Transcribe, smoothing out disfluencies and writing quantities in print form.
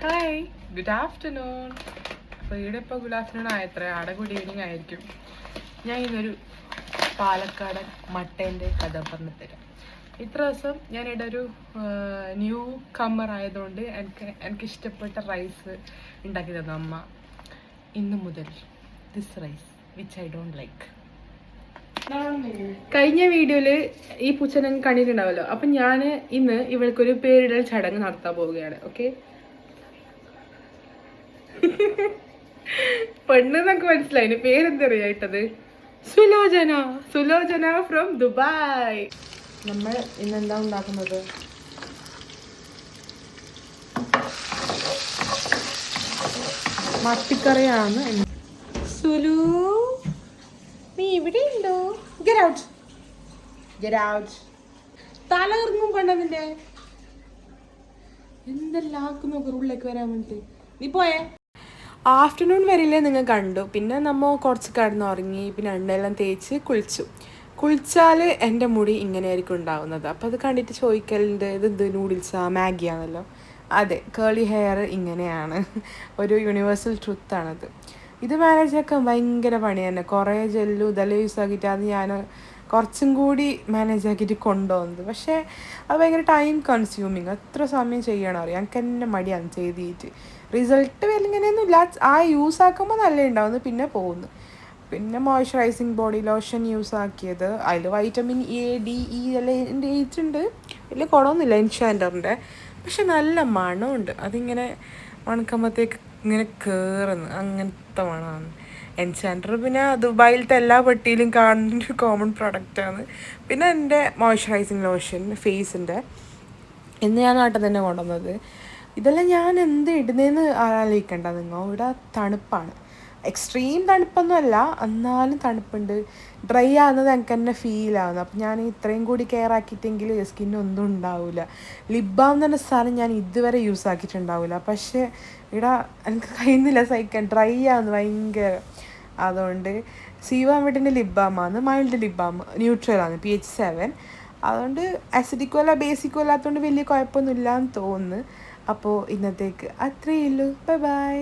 Hi, good afternoon. അപ്പോൾ ഇവിടെ ഇപ്പോൾ ഗുഡ് ആഫ്റ്റർനൂൺ ആയത്ര, അവിടെ ഗുഡ് ഈവനിങ് ആയിരിക്കും. ഞാൻ ഇന്നൊരു പാലക്കാടൻ മട്ടേൻ്റെ കഥ പറഞ്ഞു തരാം. ഇത്ര ദിവസം ഞാനിവിടെ ഒരു ന്യൂ കമ്മർ ആയതുകൊണ്ട് എനിക്ക് ഇഷ്ടപ്പെട്ട റൈസ് ഉണ്ടാക്കി തന്നു അമ്മ. ഇന്ന് മുതൽ this rice which I don't like. കഴിഞ്ഞ വീഡിയോയിൽ ഈ പൂച്ചനെ കണ്ടിട്ടുണ്ടാവല്ലോ. അപ്പം ഞാൻ ഇന്ന് ഇവൾക്കൊരു പേരിടൽ ചടങ്ങ് നടത്താൻ പോവുകയാണ്. ഓക്കെ, പെണ്ണെന്നൊക്കെ മനസ്സിലായി. പേരെന്തറിയാ ഇട്ടത്? സുലോചന. Sulochana from Dubai. നമ്മൾ ഇന്നെന്താ ഉണ്ടാക്കുന്നത്? മത്തിക്കറിയാണ്. സുലു, നീ ഇവിടെ ഉണ്ടോ? Get out, get out. തല ഇറങ്ങും പെണ്ണതിന്റെ. എന്തെല്ലാം ആക്കുന്നു ഉള്ളിലേക്ക് വരാൻ വേണ്ടിട്ട്. നീ പോയേ. ആഫ്റ്റർനൂൺ വരെയില്ലേ നിങ്ങൾ കണ്ടു. പിന്നെ നമ്മൾ കുറച്ച് കിടന്നുറങ്ങി. പിന്നെ എണ്ണയെല്ലാം തേച്ച് കുളിച്ചാൽ എൻ്റെ മുടി ഇങ്ങനെയായിരിക്കും ഉണ്ടാവുന്നത്. അപ്പോൾ അത് കണ്ടിട്ട് ചോദിക്കലുണ്ട്, ഇത് നൂഡിൽസാ മാഗിയാണല്ലോ. അതെ, കേളി ഹെയർ ഇങ്ങനെയാണ്. ഒരു യൂണിവേഴ്സൽ ട്രുത്താണത്. ഇത് മാനേജ് ആക്കാൻ ഭയങ്കര പണി തന്നെ. കുറേ ജെല്ലും ഇതെല്ലാം യൂസ് ആക്കിയിട്ട് അത് ഞാൻ കുറച്ചും കൂടി മാനേജ് ആക്കിയിട്ട് കൊണ്ടുപോകുന്നത്. പക്ഷേ അത് ഭയങ്കര ടൈം കൺസ്യൂമിങ്. എത്ര സമയം ചെയ്യണം അറിയാം. എനിക്ക് തന്നെ മടിയാണ് ചെയ്തിട്ട്. റിസൾട്ട് വലിങ്ങനെയൊന്നുമില്ല. ആ യൂസ് ആക്കുമ്പോൾ നല്ല ഉണ്ടാവുന്നു, പിന്നെ പോകുന്നു. പിന്നെ മോയ്സ്ചറൈസിങ് ബോഡി ലോഷൻ യൂസ് ആക്കിയത്. അതിൽ വൈറ്റമിൻ എ, ഡി, ഇ എല്ലാം എൻ്റെ ഏറ്റുണ്ട്. വലിയ കുഴപ്പമൊന്നുമില്ല എൻചാൻഡറിൻ്റെ. പക്ഷെ നല്ല മണമുണ്ട്. അതിങ്ങനെ മണക്കുമ്പോഴത്തേക്ക് ഇങ്ങനെ കയറുന്നു. അങ്ങനത്തെ മണമാണ് എൻചാൻഡർ. പിന്നെ ദുബായിലത്തെ എല്ലാ പെട്ടിയിലും കാണുന്ന ഒരു കോമൺ പ്രൊഡക്റ്റാണ്. പിന്നെ എൻ്റെ മോയ്സ്ചറൈസിങ് ലോഷൻ ഫേസിൻ്റെ ഇന്ന് ഞാൻ നാട്ടിൽ തന്നെ കൊണ്ടുവന്നത്. ഇതെല്ലാം ഞാൻ എന്ത് ഇടുന്നതെന്ന് ആലോചിക്കണ്ട നിങ്ങൾ. ഇവിടെ തണുപ്പാണ്, എക്സ്ട്രീം തണുപ്പൊന്നും അല്ല, എന്നാലും തണുപ്പുണ്ട്. ഡ്രൈ ആകുന്നത് എനിക്ക് തന്നെ ഫീൽ ആവുന്നത്. അപ്പം ഞാൻ ഇത്രയും കൂടി കെയർ ആക്കിയിട്ടെങ്കിൽ സ്കിന്നൊന്നും ഉണ്ടാവില്ല. ലിപ് ബാം എന്ന് പറഞ്ഞ സാധനം ഞാൻ ഇതുവരെ യൂസ് ആക്കിയിട്ടുണ്ടാവില്ല. പക്ഷേ ഇവിടെ എനിക്ക് കഴിയുന്നില്ല സഹിക്കാൻ. ഡ്രൈ ആവുന്നു ഭയങ്കര. അതുകൊണ്ട് സീവാമിഡിൻ്റെ ലിപ് ബാമാണ്, മൈൽഡ് ലിപ് ബാം, ന്യൂട്രലാണ്, pH 7. അതുകൊണ്ട് അസിഡിക്കോ അല്ല ബേസിക്കോ അല്ലാത്തതുകൊണ്ട് വലിയ കുഴപ്പമൊന്നുമില്ല എന്ന് തോന്നുന്നു. അപ്പോൾ ഇന്നത്തേക്ക് അത്രയേ ഉള്ളൂ. Bye bye.